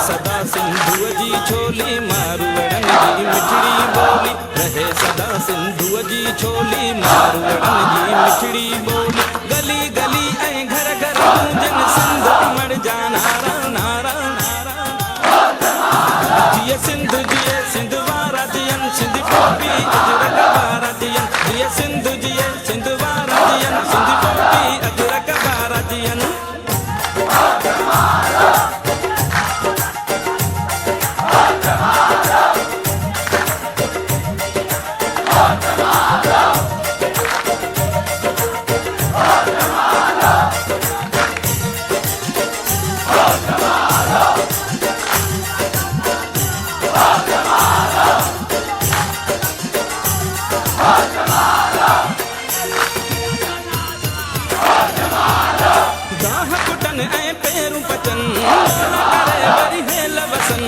सदा सिंधुअ जी छोली मारवड़न जी मिठड़ी बोली रहे सदा सिंधुअ जी छोली मारवड़न जी मिठड़ी बोली गली गली ऐं घर घर गूंजन सिंध अमर जा नारा नारा जिए सिंध वारा जियन सिंध टोपी अजरक वारा जियन जिए सिंध वारा जियन सिंध टोपी अजरक वारा जियन दाह कुटन ऐं पेरूं पचन करे वरी हेल वसन